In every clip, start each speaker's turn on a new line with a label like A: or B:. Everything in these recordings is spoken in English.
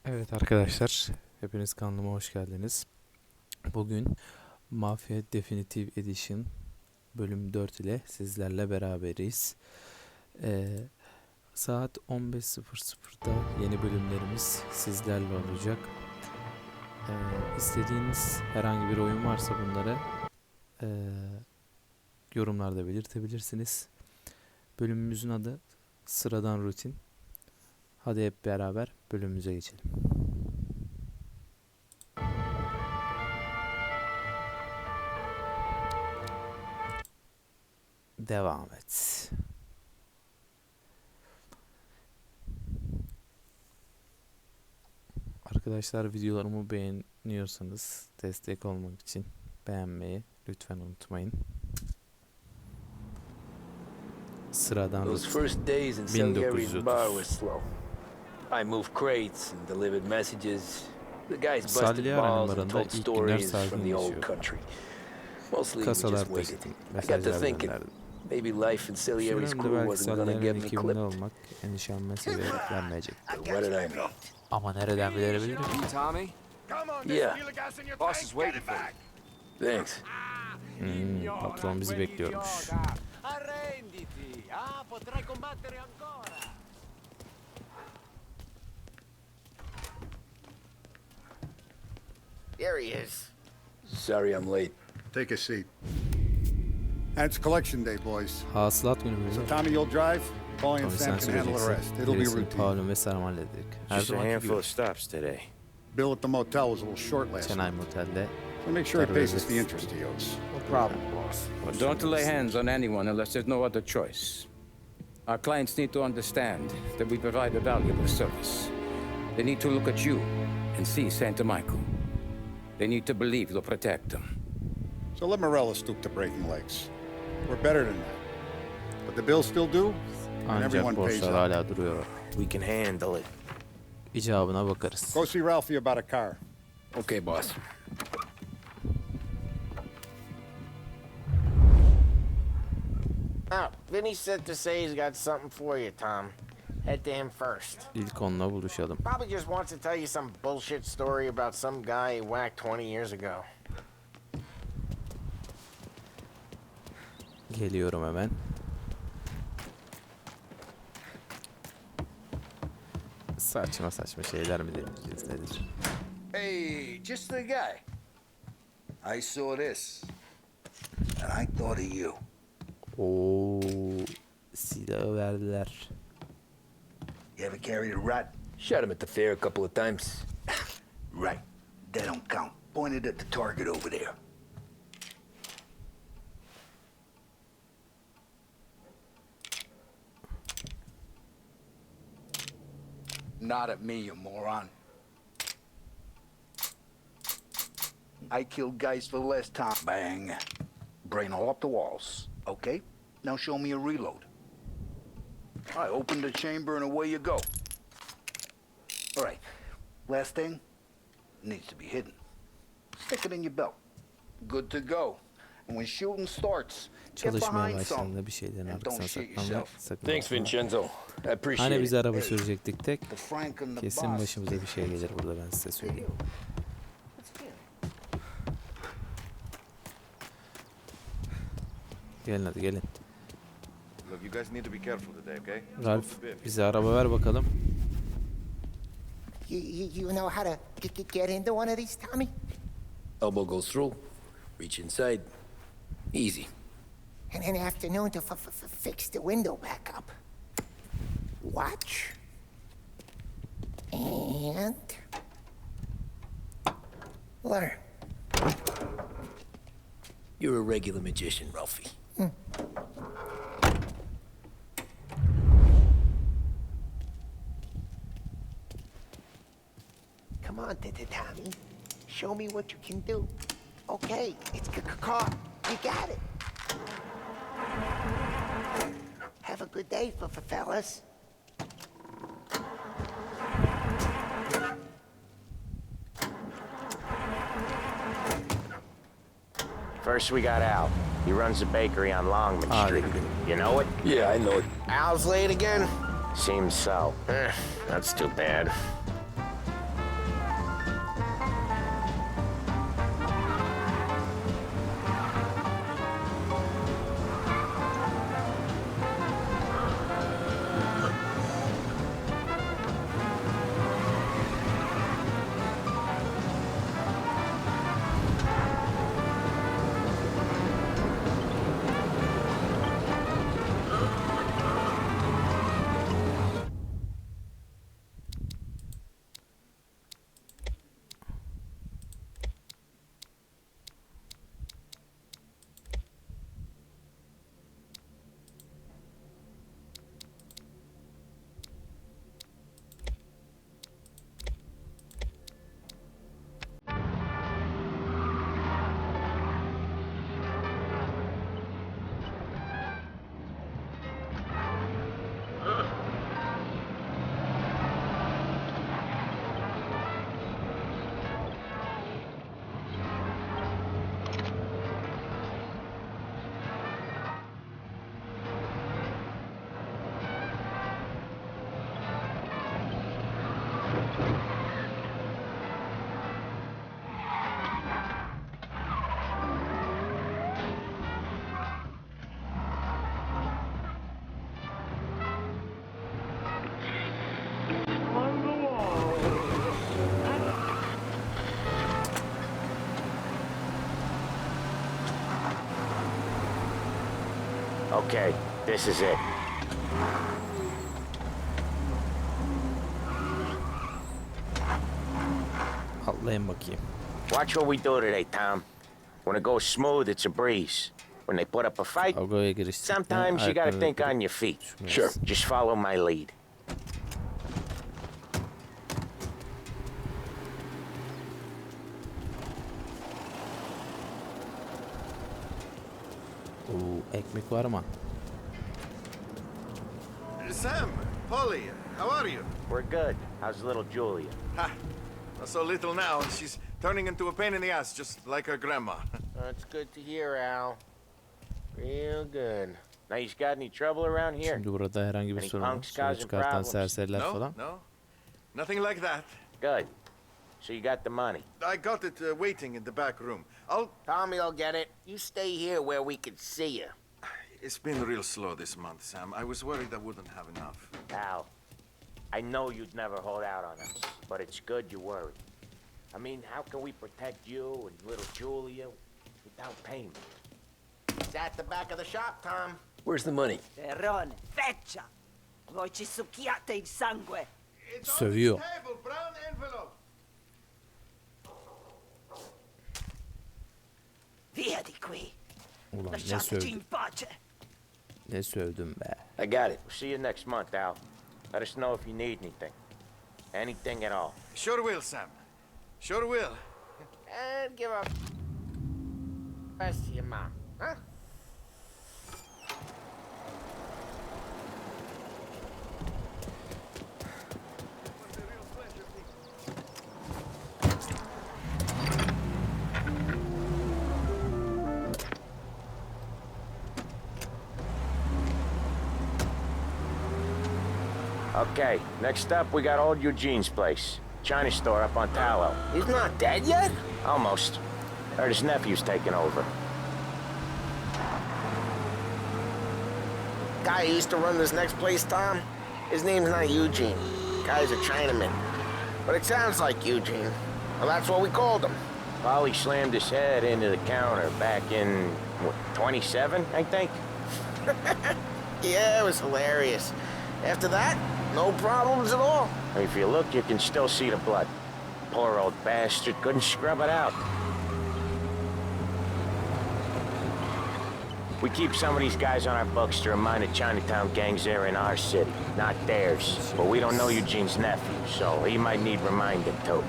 A: Evet arkadaşlar, hepiniz kanalıma hoş geldiniz. Bugün Mafia Definitive Edition bölüm 4 ile sizlerle beraberiz. Saat 15.00'da yeni bölümlerimiz sizlerle olacak. İstediğiniz herhangi bir oyun varsa bunları yorumlarda belirtebilirsiniz. Bölümümüzün adı Sıradan Rutin. Hadi hep beraber bölümümüze geçelim. Devam et. Arkadaşlar, videolarımı beğeniyorsanız destek olmak için beğenmeyi lütfen unutmayın. Sıradan
B: Those first days in Salieri's bar were
A: 1930.
B: slow. I moved crates and delivered messages. The guys busted
A: Salieri
B: balls and
A: barında
B: told
A: ilk günler
B: stories
A: sakin
B: from the old
A: geçiyor.
B: country. Mostly we
A: Kasalar
B: just waited.
A: taşıdım,
B: I got to
A: mesajlar
B: thinking,
A: gönderdim.
B: maybe life in Salieri's
A: Şimdi
B: crew
A: belki
B: wasn't gonna
A: Salieri'nin
B: get me
A: ekibinde
B: clipped.
A: olmak endişenme sebebiyet vermeyecek.
B: But what did I know?
A: Ama nereden bilebilirim?
C: You, Tommy?
B: Yeah,
C: Boss is waiting for you.
B: thanks.
A: Patron bizi bekliyormuş.
D: Arrenditi, potrai combattere ancora.
B: There he is. Sorry I'm late.
E: Take a seat. And it's collection day, boys.
A: Hasılat günü mü?
E: So Tommy, you'll drive. Paulie and
A: Tommy
E: Sam
A: sen
E: can handle the
A: süreceksin.
E: rest. It'll be
A: Gerisini
E: routine.
A: Paul'un ve Sarım halledecek. Her
F: Just a
A: zamanki
F: handful
A: gibi.
F: of stops today.
E: Bill at the motel was a little short last
A: Chennai
E: night.
A: Motel'de.
E: So make sure he pays us the interest he owes.
C: No problem, boss.
F: Don't lay hands on anyone unless there's no other choice. Our clients need to understand that we provide a valuable service. They need to look at you and see Santa Michael. They need to believe you'll protect them.
E: So let Morella stoop to breaking legs. We're better than that. But the bills still due, and everyone
A: Ancak
E: pays
A: borçlar
E: up.
A: hala duruyor.
F: We can handle it.
A: İcabına bakarız.
E: Go see Ralphie about a car.
C: Okay, boss.
D: Oh, Vinny said to say he's got something for you, Tom. Head to him first.
A: İlk onunla buluşalım.
D: Probably just wants to tell you some bullshit story about some guy he whacked 20 years ago.
A: Geliyorum hemen. Saçma saçma şeyler mi deneyeceğiz, nedir?
G: Hey, just the guy. I saw this, and I thought of you.
A: Oo, silahı verdiler.
G: You ever carried a rat?
B: Shot him at the fair a couple of times.
G: Right. That don't count. Pointed at the target over there. Not at me, you moron. I killed guys for the last time. Bang. Brain all up the walls. Okay? Now show me a reload. I open the chamber and away you go. All right. Last thing needs to be hidden. Stick it in your belt. Good to go. And when shooting starts, get
A: Çalışmaya
G: behind some.
A: başladığında bir şeylerin
G: And
A: arkasına
G: don't shoot
A: saklanma.
G: yourself.
A: Sakın
B: Thanks,
A: bakma.
B: Vincenzo. I appreciate
A: Hani biz
B: it.
A: araba sürecektik tek.
G: The Frank and the
A: Kesin
G: boss.
A: başımıza bir şey gelir burada, ben size söyleyeyim. Gelin hadi gelin.
C: Look, you guys need to be careful today, okay?
A: Ralph, bize araba ver bakalım.
H: You know how to get into one of these, Tommy?
B: Elbow goes through. Reach inside. Easy.
H: And an afternoon to fix the window back up. Watch. And learn.
B: You're a regular magician, Ralphie.
H: Come on, Tommy. Show me what you can do. Okay, it's caught. You got it. Have a good day, fellas.
D: First we got Al. He runs a bakery on Longman Street. You know it?
B: Yeah, I know it.
D: Al's late again? Seems so. That's too bad. Okay, this is it.
A: Atlayın bakayım.
D: Watch what we do today, Tom. When it goes smooth, it's a breeze. When they put up a fight,
A: Kavgaya giriştikten
D: sometimes you gotta
A: ayaklarını
D: think
A: kırıp
D: on your feet.
A: düşmüyoruz.
D: Just follow my lead.
A: Oo, ekmek var mı?
C: Sam, Polly, how are you?
D: We're good. How's little Julia?
C: Ha, not so little now. She's turning into a pain in the ass, just like her grandma.
D: That's good to hear, Al. Real good. Now, you got any trouble around here?
A: Şimdi burada herhangi bir
D: Any
A: sorun,
D: punks
A: sorun
D: causing
A: çıkartan
D: problems?
A: serseriler
C: No,
A: falan.
C: no, nothing like that.
D: Good. So you got the money.
C: I got it waiting in the back room.
H: Tommy'll get it. You stay here where we can see you.
C: It's been real slow this month, Sam. I was worried I wouldn't have enough.
D: Al, I know you'd never hold out on us, but it's good you worry. I mean, how can we protect you and little Julia without payment?
H: It's at the back of the shop, Tom.
B: Where's the money?
I: Terrone, feccia! Voi ci succhiate il sangue!
A: Sövüyor.
C: Table, brown envelope.
I: Via di qui!
A: Ulan ne
I: Lasciateci
A: sövdüm.
I: in pace!
A: Ne sövdüm be.
B: I got it.
D: We'll see you next month, Al. Let us know if you need anything. Anything at all.
C: Sure will, Sam. Sure will.
H: And give a best to your mom, huh?
D: Okay, next up we got old Eugene's place. China store up on Tallow.
H: He's not dead yet?
D: Almost. Heard his nephew's taking over.
H: Guy who used to run this next place, Tom? His name's not Eugene. Guy's a Chinaman. But it sounds like Eugene. Well, that's what we called him.
D: Polly slammed his head into the counter back in, what, 27, I think?
H: Yeah, it was hilarious. After that, no problems at all.
D: If you look, you can still see the blood. Poor old bastard couldn't scrub it out. We keep some of these guys on our books to remind the Chinatown gangs they're in our city, not theirs. But we don't know Eugene's nephew, so he might need reminding too.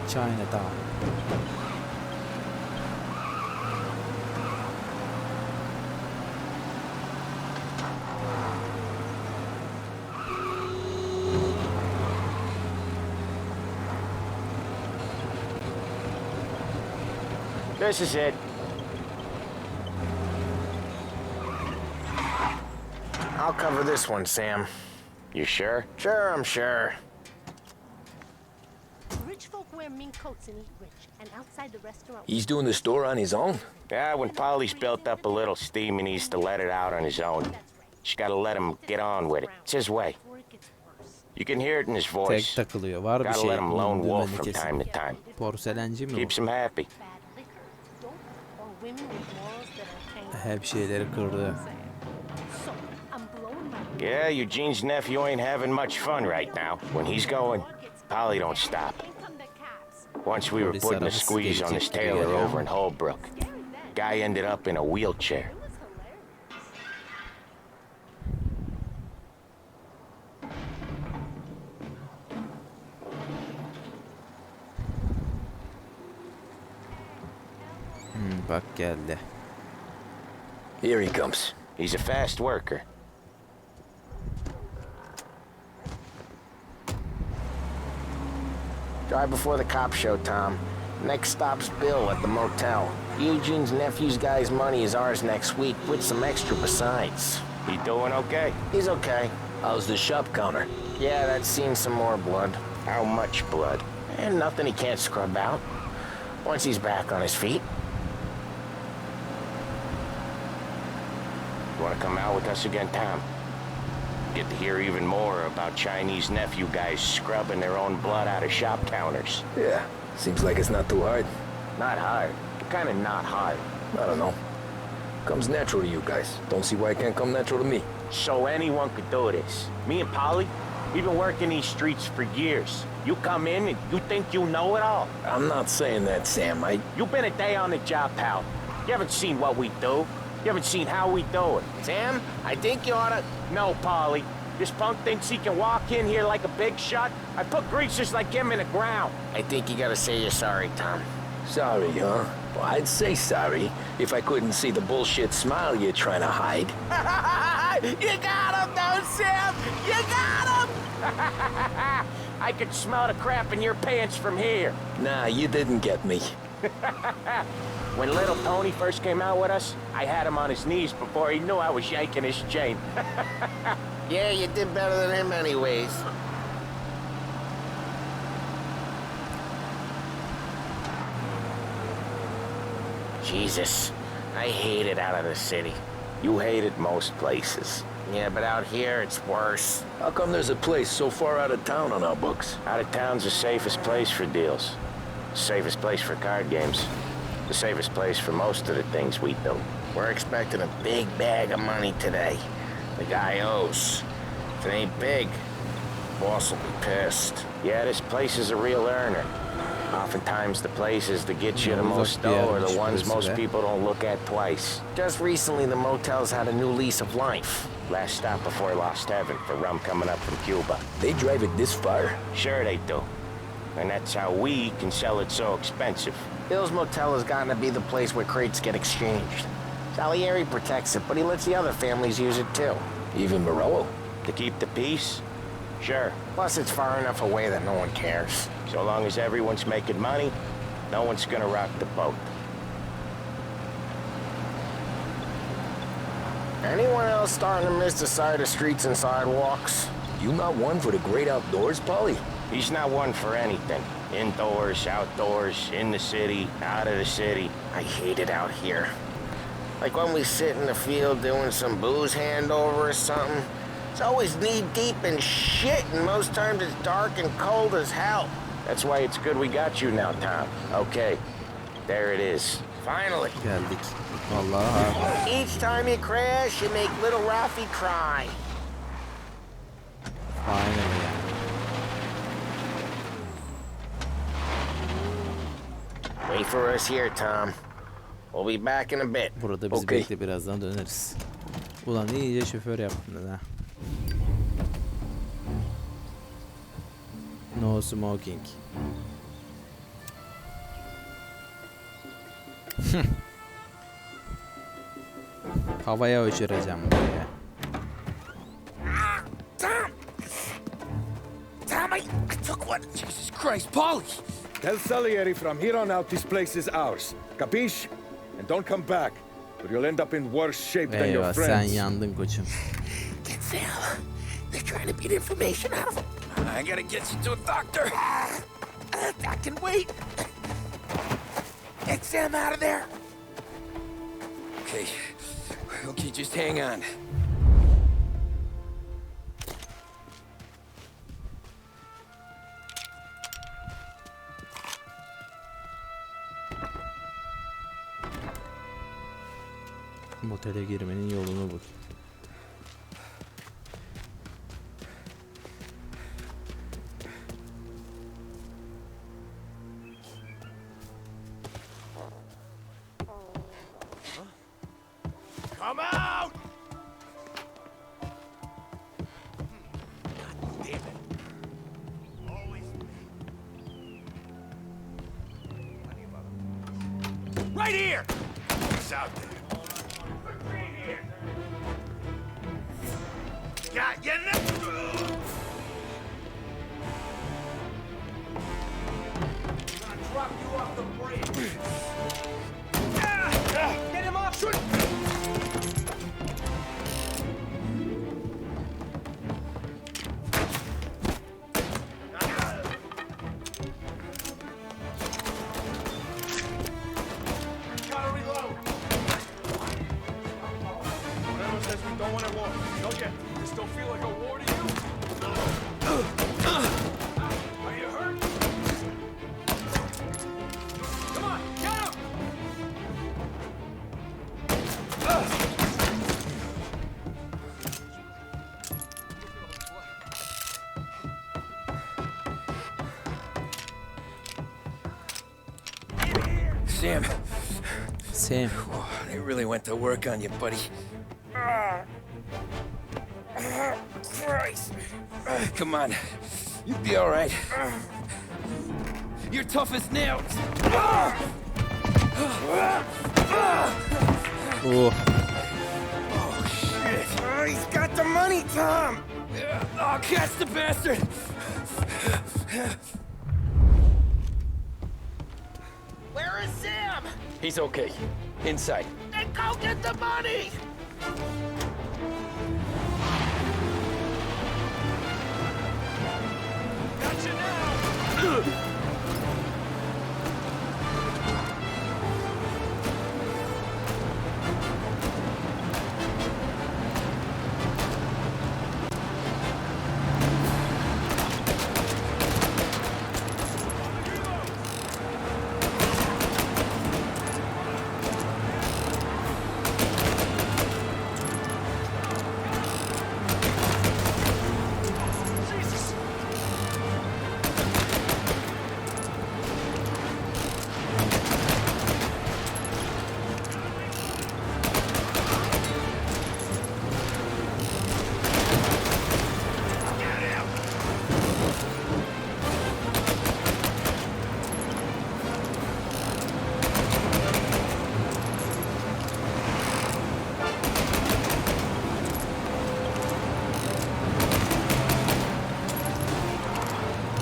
A: Chinatown.
D: This is it.
H: I'll cover this one, Sam.
D: You sure?
H: Sure, I'm sure.
J: Rich folk wear mink coats and eat rich, and outside the restaurant...
B: He's doing the store on his own?
D: Yeah, when Polly's built up a little steam, he needs to let it out on his own. Just gotta let him get on with it. It's his way. You can hear it in his
A: Tek
D: voice.
A: takılıyor. Var bir
D: Gotta
A: şey.
D: let him lone wolf
A: Bilmeni
D: from
A: kesin.
D: time to time.
A: Porselenci mi
D: Keeps him happy.
J: Bad liquor, dope, or women with morals that are
A: o?
J: tangled.
A: Hep şeyleri kırdı.
J: So, I'm blowing my...
D: Yeah, Eugene's nephew ain't having much fun right now. When he's going, Polly don't stop. Once we were
A: Polis
D: putting a
A: arabası
D: squeeze on this
A: gelecek gibi
D: tailor
A: geliyor.
D: over in Holbrook. Guy ended up in a wheelchair.
A: Bak geldi.
B: Here he comes.
D: He's a fast worker.
H: Drive before the cops show, Tom. Next stop's Bill at the motel. Eugene's nephew's guy's money is ours next week, with some extra besides.
D: He doing okay?
H: He's okay.
B: How's the shop counter?
H: Yeah, that's seen some more blood.
D: How much blood?
H: And nothing he can't scrub out. Once he's back on his feet.
D: You wanna come out with us again, Tom? Get to hear even more about Chinese nephew guys scrubbing their own blood out of shop counters.
B: Yeah, seems like it's not too hard.
D: Not hard. Kinda not hard.
B: I don't know. Comes natural to you guys. Don't see why it can't come natural to me.
D: So anyone could do this. Me and Polly, we've been working these streets for years. You come in and you think you know it all.
B: I'm not saying that, Sam.
D: You've been a day on the job, pal. You haven't seen what we do. You haven't seen how we do it.
H: Sam, I think you oughta...
D: No, Polly. This punk thinks he can walk in here like a big shot. I put greasers like him in the ground.
H: I think you gotta say you're sorry, Tom.
B: Sorry, huh? Well, I'd say sorry if I couldn't see the bullshit smile you're trying to hide.
H: You got him, though, Sam! You got him!
D: I could smell the crap in your pants from here.
B: Nah, you didn't get me.
D: When little Tony first came out with us, I had him on his knees before he knew I was yanking his chain.
H: Yeah, you did better than him anyways. Jesus, I hate it out of the city.
D: You hate it most places.
H: Yeah, but out here, it's worse.
B: How come there's a place so far out of town on our books?
D: Out of town's the safest place for deals. The safest place for card games. The safest place for most of the things we do.
H: We're expecting a big bag of money today. The guy owes. If it ain't big, boss will be pissed.
D: Yeah, this place is a real earner. Oftentimes the places that get you the most dough are the ones most people don't look at twice.
H: Just recently, the motel's had a new lease of life.
D: Last stop before Lost Heaven for rum coming up from Cuba.
B: They drive it this far?
D: Sure they do. And that's how we can sell it so expensive.
H: Bill's Motel has gotten to be the place where crates get exchanged. Salieri protects it, but he lets the other families use it too.
B: Even Morello?
D: To keep the peace? Sure.
H: Plus, it's far enough away that no one cares.
D: So long as everyone's making money, no one's gonna rock the boat.
H: Anyone else starting to miss the side of streets and sidewalks?
B: You not one for the great outdoors, Polly?
D: He's not one for anything. Indoors, outdoors, in the city, out of the city.
H: I hate it out here. Like when we sit in the field doing some booze handover or something. It's always knee-deep in shit, and most times it's dark and cold as hell.
D: That's why it's good we got you now, Tom. Okay, there it is.
H: Finally.
A: Geldik. Vallahi.
H: Each time you crash, you make little Rafi cry.
A: Aynen yani.
H: Wait for us here, Tom. We'll be back in a bit.
A: Burada bizi bekle, birazdan döneriz. Ulan iyice şoför yaptın ha. No smoking. Havaya uçuracağım buraya.
H: Tom, I took one.
K: Jesus Christ, Polly! Tell Salieri from here on out this place is ours. Capiche? And don't come back, or you'll end up in worse shape than your
A: Eyvah, sen
K: friends.
A: yandın koçum.
H: Get Sam. They're trying to beat information out of him.
K: I gotta get you to a doctor.
H: I can wait. Get Sam out of there.
K: Okay, just hang on.
A: Motele girmenin yolunu bul.
C: Come out! Right here! It's out there. Got you now!
B: Sam.
A: Sam.
B: They really went to work on you, buddy. Christ. Come on. You'll be all right. You're tough as nails.
A: Oh.
B: Oh, shit. He's got the money, Tom. Oh, catch the bastard.
H: Where is Sam?
B: He's okay. Inside.
H: Then go get the money!
B: Gotcha now.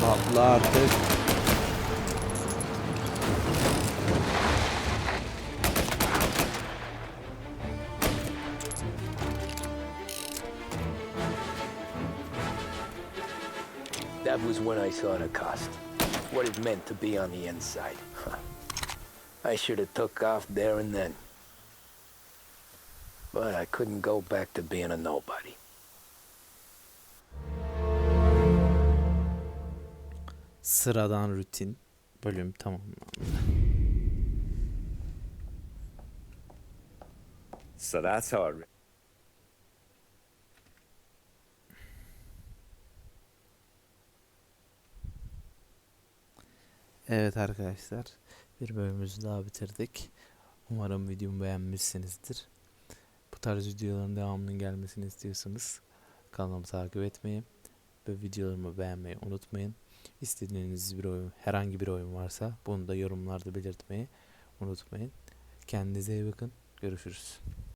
A: Patla artık.
B: That was when I saw the cost. What it meant to be on the inside. I should have took off there and then. But I couldn't go back to being a nobody.
A: Sıradan rutin bölüm tamamlandı.
K: So that's how it...
A: Evet arkadaşlar, bir bölümümüzü daha bitirdik. Umarım videomu beğenmişsinizdir. Bu tarz videoların devamının gelmesini istiyorsanız kanalımı takip etmeyi ve videolarımı beğenmeyi unutmayın. İstediğiniz bir oyun, herhangi bir oyun varsa bunu da yorumlarda belirtmeyi unutmayın. Kendinize iyi bakın. Görüşürüz.